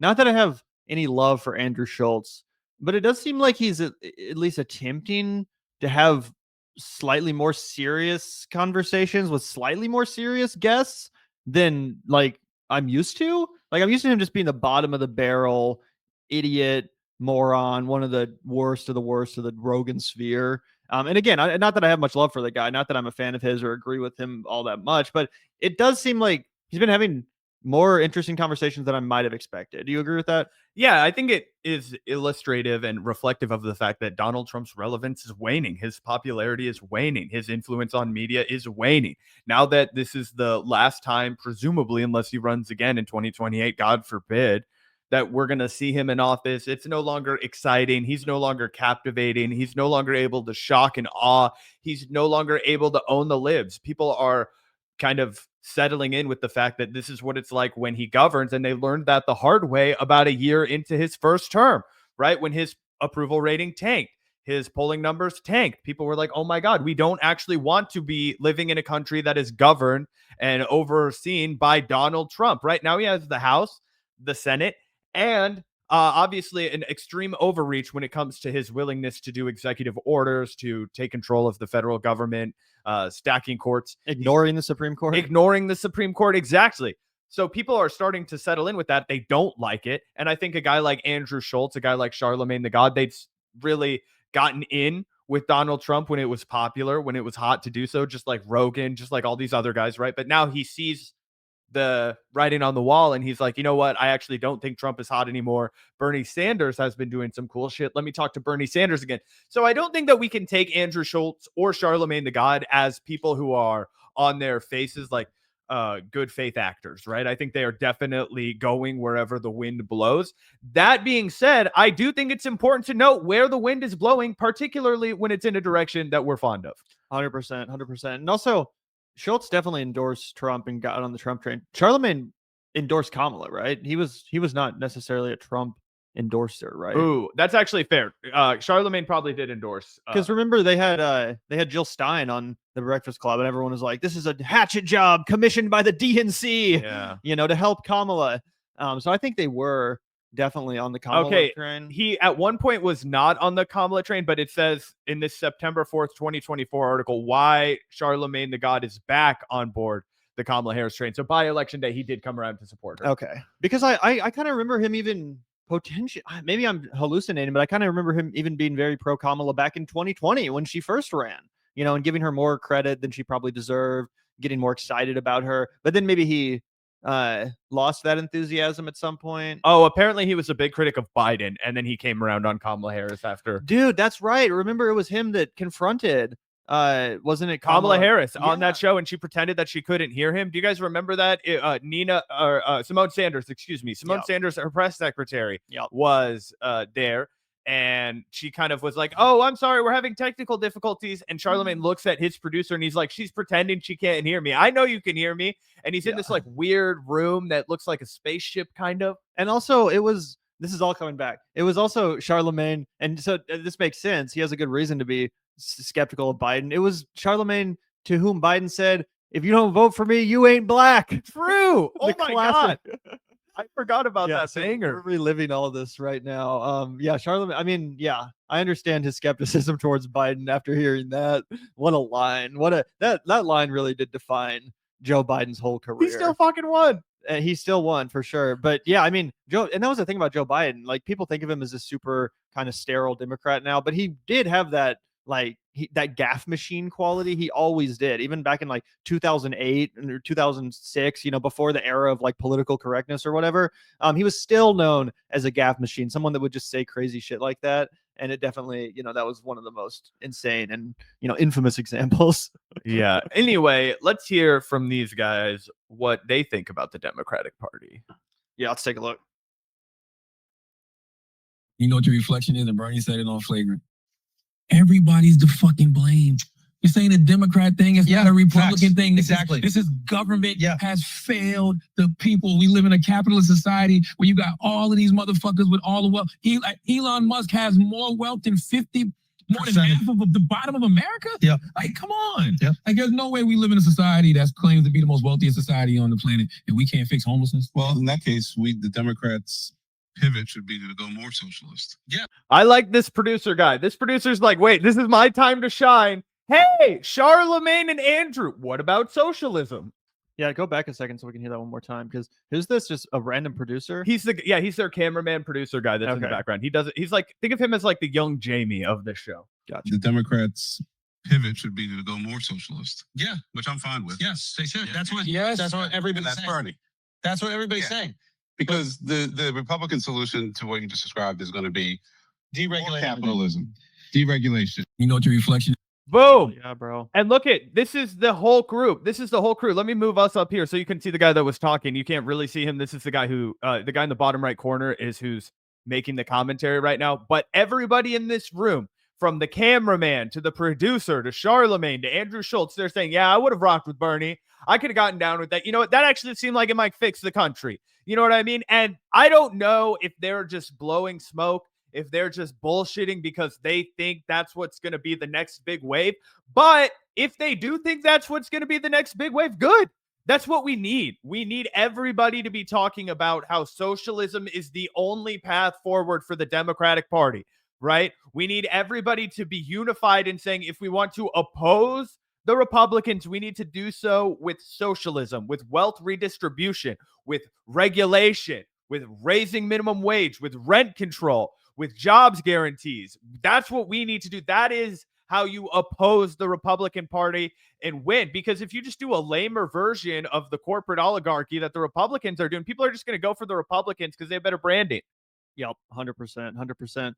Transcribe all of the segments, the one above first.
not that I have any love for Andrew Schulz, but it does seem like he's at least attempting to have slightly more serious conversations with slightly more serious guests than like I'm used to. Like I'm used to him just being the bottom of the barrel, idiot, moron, one of the worst of the worst of the Rogan sphere. And again, not that I have much love for the guy, not that I'm a fan of his or agree with him all that much, but it does seem like he's been having more interesting conversations than I might have expected. Do you agree with that? Yeah, I think it is illustrative and reflective of the fact that Donald Trump's relevance is waning. His popularity is waning. His influence on media is waning. Now that this is the last time, presumably, unless he runs again in 2028, God forbid, that we're going to see him in office. It's no longer exciting. He's no longer captivating. He's no longer able to shock and awe. He's no longer able to own the libs. People are kind of settling in with the fact that this is what it's like when he governs. And they learned that the hard way about a year into his first term, right? When his approval rating tanked, his polling numbers tanked. People were like, oh my God, we don't actually want to be living in a country that is governed and overseen by Donald Trump. Right now he has the House, the Senate, and obviously an extreme overreach when it comes to his willingness to do executive orders, to take control of the federal government, stacking courts. Ignoring the Supreme Court. Ignoring the Supreme Court, exactly. So people are starting to settle in with that. They don't like it. And I think a guy like Andrew Schulz, a guy like Charlamagne the God, they'd really gotten in with Donald Trump when it was popular, when it was hot to do so, just like Rogan, just like all these other guys, right? But now he sees the writing on the wall and he's like, you know what? I actually don't think Trump is hot anymore. Bernie Sanders has been doing some cool shit. Let me talk to Bernie Sanders again. So I don't think that we can take Andrew Schulz or Charlamagne the God as people who are on their faces like good faith actors, right? I think they are definitely going wherever the wind blows. That being said, I do think it's important to note where the wind is blowing, particularly when it's in a direction that we're fond of. 100%, 100%. And also, Schultz definitely endorsed Trump and got on the Trump train. Charlamagne endorsed Kamala, right? He was not necessarily a Trump endorser, right? Ooh, that's actually fair. Charlamagne probably did endorse. Because remember they had Jill Stein on the Breakfast Club, and everyone was like, "This is a hatchet job commissioned by the DNC, to help Kamala." So I think they were definitely on the Kamala train. He at one point was not on the Kamala train, but it says in this September 4th, 2024 article why Charlamagne the God is back on board the Kamala Harris train. So by election day, he did come around to support her. Okay. Because I kind of remember him even potentially, maybe I'm hallucinating, but I kind of remember him even being very pro Kamala back in 2020 when she first ran, and giving her more credit than she probably deserved, getting more excited about her. But then maybe he lost that enthusiasm at some point. Oh, apparently he was a big critic of Biden, and then he came around on Kamala Harris after. Dude, that's right. Remember, it was him that confronted wasn't it Kamala Harris on that show, and she pretended that she couldn't hear him. Do you guys remember that? Simone Sanders, Simone Sanders, her press secretary, was there. And she kind of was like, oh, I'm sorry, we're having technical difficulties. And Charlamagne looks at his producer and he's like, she's pretending she can't hear me. I know you can hear me. And he's in this like weird room that looks like a spaceship kind of. And also this is all coming back. It was also Charlamagne. And so this makes sense. He has a good reason to be skeptical of Biden. It was Charlamagne to whom Biden said, if you don't vote for me, you ain't black. True. Oh my God. I forgot about that banger. We're reliving all of this right now. Charlamagne. I mean, I understand his skepticism towards Biden after hearing that. What a line! That line really did define Joe Biden's whole career. He still fucking won. He still won for sure. But yeah, I mean, Joe, and that was the thing about Joe Biden. Like people think of him as a super kind of sterile Democrat now, but he did have that that gaffe machine quality. He always did, even back in like 2008 or 2006, before the era of like political correctness or whatever. He was still known as a gaffe machine, someone that would just say crazy shit like that. And it definitely, that was one of the most insane and, infamous examples. Yeah. Anyway, let's hear from these guys what they think about the Democratic Party. Yeah, let's take a look. You know what the reflection is? And Bernie said it on Flagrant. Everybody's the fucking blame. You're saying a Democrat thing is not a Republican thing. This is government has failed the people. We live in a capitalist society where you got all of these motherfuckers with all the wealth. Elon Musk has more wealth than more than half of the bottom of America? Yeah. Like, come on. Yeah. Like, there's no way we live in a society that claims to be the most wealthiest society on the planet and we can't fix homelessness. Well, in that case, the Democrats pivot should be to go more socialist. Yeah. I like this producer guy. This producer's like, wait, this is my time to shine. Hey, Charlamagne and Andrew, what about socialism? Yeah, go back a second so we can hear that one more time. Because who's this? Just a random producer? He's their cameraman producer guy that's in the background. He does it. He's like, think of him as like the young Jamie of this show. Gotcha. The Democrats' pivot should be to go more socialist. Yeah, which I'm fine with. Yes, they should. Yeah. That's what everybody's saying. Bernie. That's what everybody's saying. Because the Republican solution to what you just described is going to be deregulation, capitalism, deregulation. You know what your reflection? Boom. Yeah, bro. And look at, this is the whole group. This is the whole crew. Let me move us up here so you can see the guy that was talking. You can't really see him. This is the guy who, the guy in the bottom right corner is who's making the commentary right now. But everybody in this room, from the cameraman to the producer to Charlamagne to Andrew Schulz, they're saying, yeah, I would have rocked with Bernie. I could have gotten down with that. You know what? That actually seemed like it might fix the country. You know what I mean? And I don't know if they're just blowing smoke, if they're just bullshitting because they think that's what's going to be the next big wave. But if they do think that's what's going to be the next big wave, good. That's what we need. We need everybody to be talking about how socialism is the only path forward for the Democratic Party, right? We need everybody to be unified in saying if we want to oppose the Republicans, we need to do so with socialism, with wealth redistribution, with regulation, with raising minimum wage, with rent control, with jobs guarantees. That's what we need to do. That is how you oppose the Republican Party and win. Because if you just do a lamer version of the corporate oligarchy that the Republicans are doing, people are just going to go for the Republicans because they have better branding. Yep, 100%, 100%.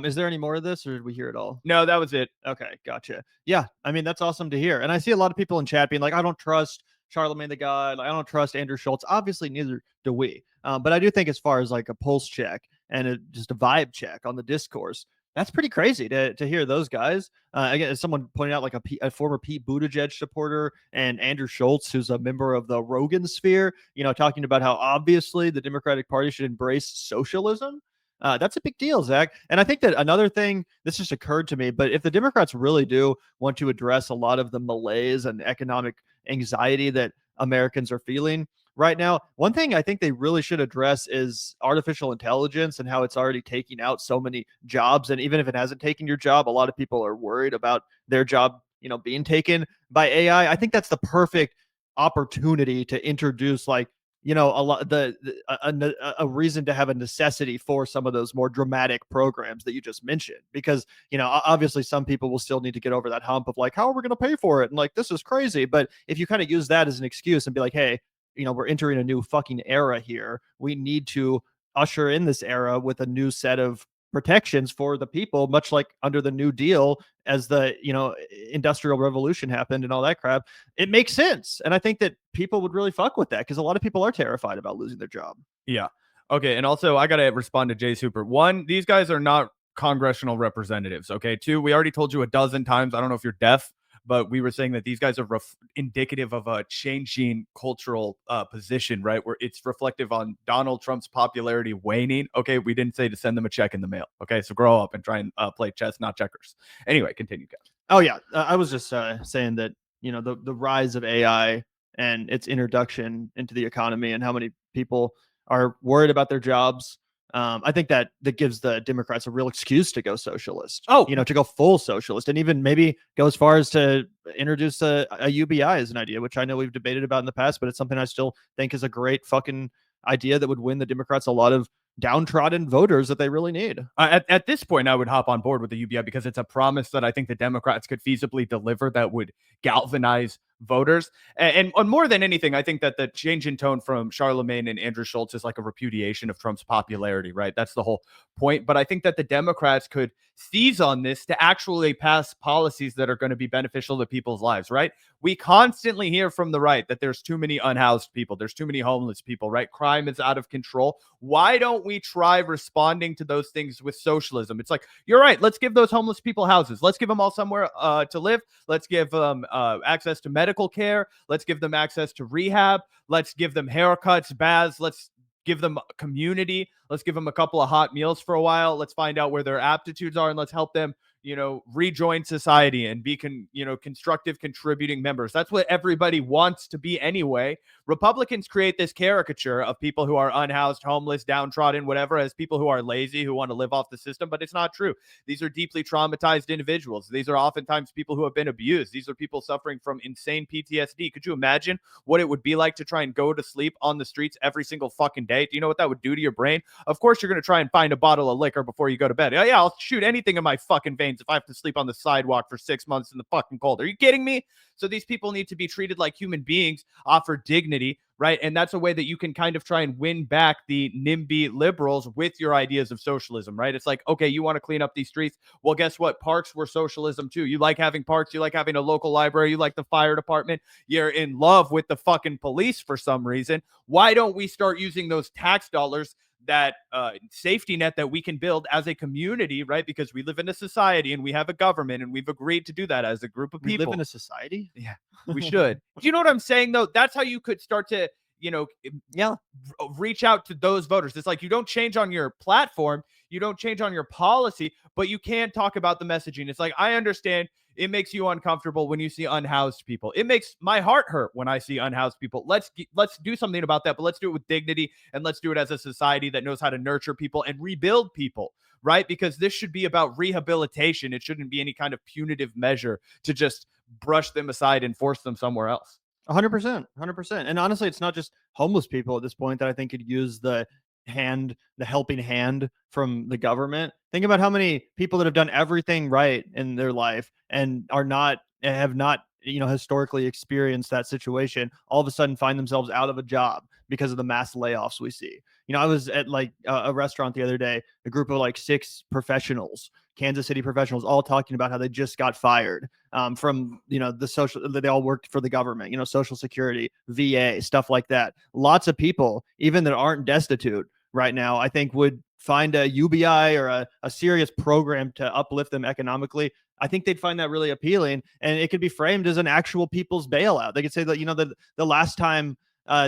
Is there any more of this, or did we hear it all? No, that was it. Okay, gotcha. Yeah, I mean, that's awesome to hear. And I see a lot of people in chat being like, I don't trust Charlamagne the guy. Like, I don't trust Andrew Schulz. Obviously, neither do we. But I do think as far as like a pulse check and just a vibe check on the discourse, that's pretty crazy to hear those guys. Again, as someone pointed out, like a former Pete Buttigieg supporter and Andrew Schulz, who's a member of the Rogan sphere, you know, talking about how obviously the Democratic Party should embrace socialism. That's a big deal, Zach. And I think that another thing, this just occurred to me, but if the Democrats really do want to address a lot of the malaise and economic anxiety that Americans are feeling right now, one thing I think they really should address is artificial intelligence and how it's already taking out so many jobs. And even if it hasn't taken your job, a lot of people are worried about their job, you know, being taken by AI. I think that's the perfect opportunity to introduce, like, you know, a lot a reason to have a necessity for some of those more dramatic programs that you just mentioned, because, you know, obviously some people will still need to get over that hump of like, how are we going to pay for it? And like, this is crazy. But if you kind of use that as an excuse and be like, hey, you know, we're entering a new fucking era here. We need to usher in this era with a new set of protections for the people, much like under the New Deal, as the, you know, industrial revolution happened and all that crap. It makes sense. And I think that people would really fuck with that because a lot of people are terrified about losing their job. Yeah. Okay. And also, I got to respond to Jay Super. One, these guys are not congressional representatives. Okay. Two, we already told you a dozen times. I don't know if you're deaf, but we were saying that these guys are indicative of a changing cultural position, right? Where it's reflective on Donald Trump's popularity waning. Okay, we didn't say to send them a check in the mail. Okay, so grow up and try and play chess, not checkers. Anyway, continue, guys. Oh yeah, I was just saying that, you know, the rise of AI and its introduction into the economy and how many people are worried about their jobs. I think that gives the Democrats a real excuse to go socialist. Oh, you know, to go full socialist, and even maybe go as far as to introduce a UBI as an idea, which I know we've debated about in the past, but it's something I still think is a great fucking idea that would win the Democrats a lot of downtrodden voters that they really need. At this point, I would hop on board with the UBI because it's a promise that I think the Democrats could feasibly deliver that would galvanize voters. And more than anything, I think that the change in tone from Charlamagne and Andrew Schulz is like a repudiation of Trump's popularity, right? That's the whole point. But I think that the Democrats could seize on this to actually pass policies that are going to be beneficial to people's lives, right? We constantly hear from the right that there's too many unhoused people. There's too many homeless people, right? Crime is out of control. Why don't we try responding to those things with socialism? It's like, you're right. Let's give those homeless people houses. Let's give them all somewhere to live. Let's give them access to medical care. Let's give them access to rehab. Let's give them haircuts, baths. Let's give them community. Let's give them a couple of hot meals for a while. Let's find out where their aptitudes are and let's help them, rejoin society and be constructive contributing members. That's what everybody wants to be anyway. Republicans create this caricature of people who are unhoused, homeless, downtrodden, whatever, as people who are lazy, who want to live off the system, but it's not true. These are deeply traumatized individuals. These are oftentimes people who have been abused. These are people suffering from insane PTSD. Could you imagine what it would be like to try and go to sleep on the streets every single fucking day? Do you know what that would do to your brain? Of course you're going to try and find a bottle of liquor before you go to bed. Oh, yeah, I'll shoot anything in my fucking veins if I have to sleep on the sidewalk for 6 months in the fucking cold. Are you kidding me? So these people need to be treated like human beings, offered dignity, right? And that's a way that you can kind of try and win back the NIMBY liberals with your ideas of socialism, right? It's like, okay, you want to clean up these streets? Well, guess what? Parks were socialism too. You like having parks. You like having a local library. You like the fire department. You're in love with the fucking police for some reason. Why don't we start using those tax dollars, that safety net that we can build as a community, right? Because we live in a society and we have a government and we've agreed to do that as a group of people. We live in a society? Yeah, we should. Do you know what I'm saying, though? That's how you could start to, reach out to those voters. It's like you don't change on your platform, you don't change on your policy, but you can talk about the messaging. It's like, I understand it makes you uncomfortable when you see unhoused people. It makes my heart hurt when I see unhoused people. Let's do something about that, but let's do it with dignity, and let's do it as a society that knows how to nurture people and rebuild people, right? Because this should be about rehabilitation. It shouldn't be any kind of punitive measure to just brush them aside and force them somewhere else. 100%. And honestly, it's not just homeless people at this point that I think could use the helping hand from the government. Think about how many people that have done everything right in their life and have not historically experienced that situation, all of a sudden find themselves out of a job because of the mass layoffs we see. I was at a restaurant the other day, a group of 6 professionals, Kansas City professionals, all talking about how they just got fired from, they all worked for the government, Social Security, VA, stuff like that. Lots of people, even that aren't destitute right now, I think would find a UBI or a serious program to uplift them economically. I think they'd find that really appealing, and it could be framed as an actual people's bailout. They could say that, the last time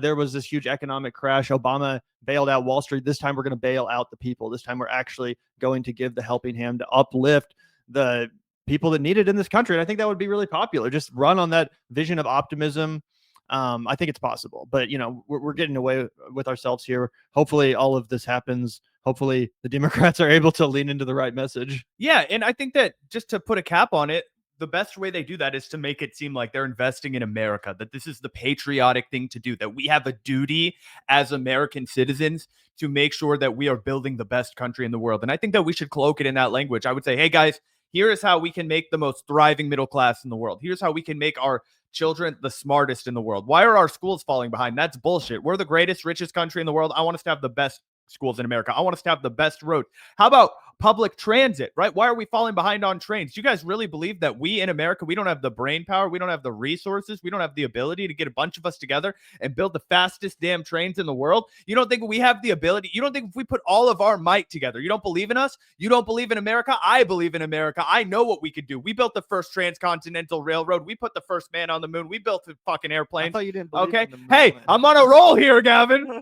there was this huge economic crash, Obama bailed out Wall Street. This time we're going to bail out the people. This time we're actually going to give the helping hand to uplift the people that need it in this country. And I think that would be really popular. Just run on that vision of optimism. I think it's possible, but we're getting away with ourselves here. Hopefully all of this happens. Hopefully the Democrats are able to lean into the right message. Yeah. And I think that, just to put a cap on it, the best way they do that is to make it seem like they're investing in America, that this is the patriotic thing to do, that we have a duty as American citizens to make sure that we are building the best country in the world. And I think that we should cloak it in that language. I would say, hey guys, here is how we can make the most thriving middle class in the world. Here's how we can make our children the smartest in the world. Why are our schools falling behind? That's bullshit. We're the greatest, richest country in the world. I want us to have the best schools in America. I want us to have the best roads. How about public transit, right? Why are we falling behind on trains? Do you guys really believe that we in America, we don't have the brain power, we don't have the resources, we don't have the ability to get a bunch of us together and build the fastest damn trains in the world? You don't think we have the ability? You don't think if we put all of our might together, you don't believe in us? You don't believe in America? I believe in America. I know what we could do. We built the first transcontinental railroad. We put the first man on the moon. We built the fucking airplane. I thought you didn't believe okay. in the Hey, movement. I'm on a roll here, Gavin.